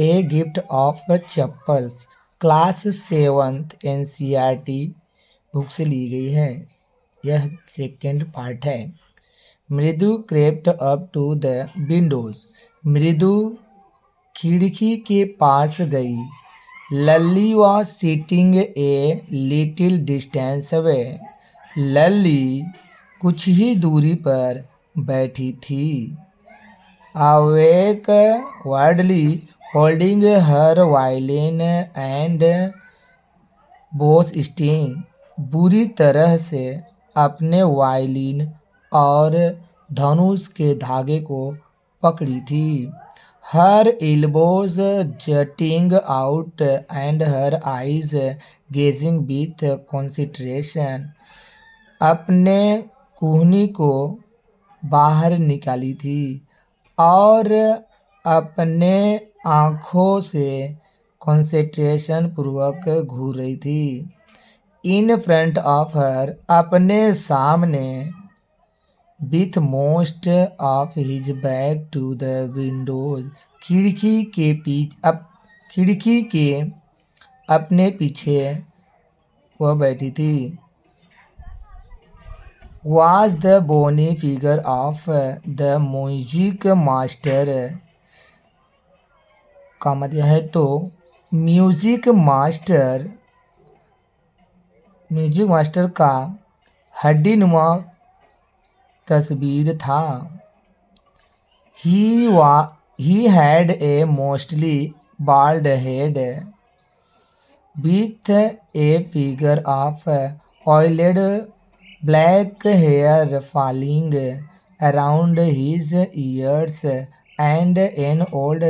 A gift of chappals class 7th NCERT book से ली गई है। यह सेकेंड पार्ट है। Mridu crept up to the windows. Mridu खिड़की के पास गई। Lalli was sitting a little distance away. Lalli कुछ ही दूरी पर बैठी थी। Awkwardly holding her violin and both string. बुरी तरह से अपने वायलिन और धनुष के धागे को पकड़ी थी। Her elbows jutting out and her eyes gazing with concentration. अपने कुहनी को बाहर निकाली थी और अपने आँखों से कंसंट्रेशन पूर्वक घूर रही थी। इन फ्रंट ऑफ हर अपने सामने with most of his back to the windows. खिड़की के अपने पीछे वह बैठी थी। was the bony figure of the music master। का मतलब है तो म्यूजिक मास्टर का हड्डीनुमा तस्वीर था। he had a mostly bald head with a figure of oiled black hair falling around his ears and an old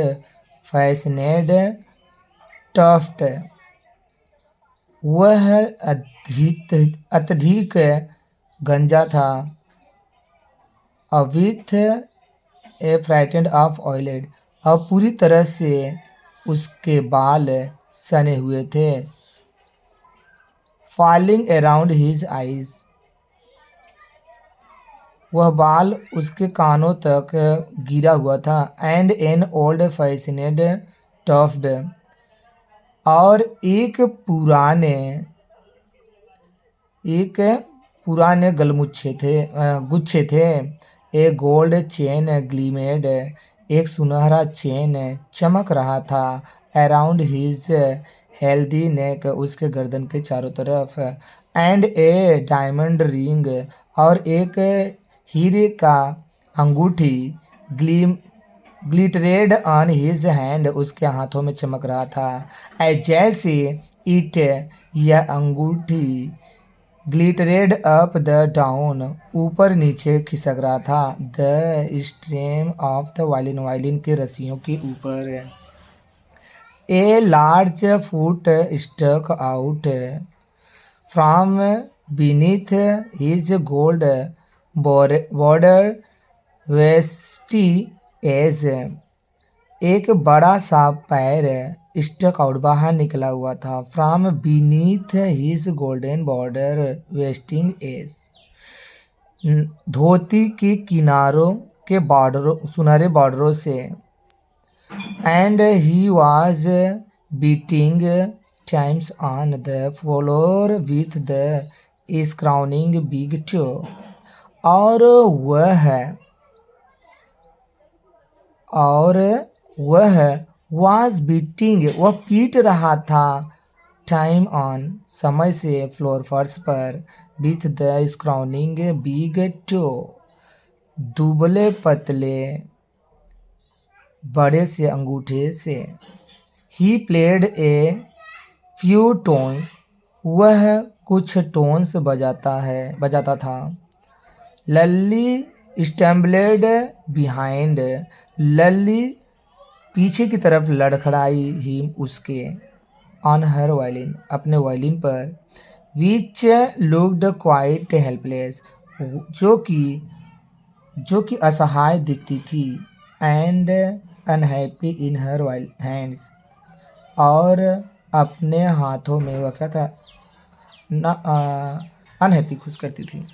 fashioned tuft। वह अत्यधिक गंजा था। With a frightened of oiled. और पूरी तरह से उसके बाल सने हुए थे। Falling around his eyes. वह बाल उसके कानों तक गिरा हुआ था। And an old fashioned tuft. और एक पुराने गुच्छे थे। A gold chain gleamed. एक सुनहरा चेन चमक रहा था। Around his healthy neck. उसके गर्दन के चारों तरफ। And a diamond ring. और एक हीरे का अंगूठी ग्लिटरेड ऑन हिज हैंड। उसके हाथों में चमक रहा था। जैसे इट यह अंगूठी ग्लिटरेड अप द डाउन ऊपर नीचे खिसक रहा था। The stream of the violin के रस्सियों के ऊपर। A large foot stuck out from beneath his gold border vesti edge. एक बड़ा सा पैर स्टक आउट बाहर निकला हुआ था। From beneath his golden border vesting edge. धोती के किनारों के सुनहरे बॉर्डरों से। And he was beating times on the floor with the स्क्राउनिंग big toe. और वह was बीटिंग वह पीट रहा था। टाइम ऑन समय से फ्लोर फर्श पर। विथ द स्क्राउनिंग बिग टो दुबले पतले बड़े से अंगूठे से। He played a few tones. वह कुछ टोन्स बजाता था। लल्ली स्टैम्बलेड बिहाइंड। लल्ली पीछे की तरफ लड़खड़ाई ही उसके। ऑन हर वायलिन अपने वायलिन पर। विच लुक्ड क्वाइट हेल्पलेस जो कि असहाय दिखती थी। And unhappy in her hands और अपने हाथों में वह क्या था अनहैप्पी खुश करती थी।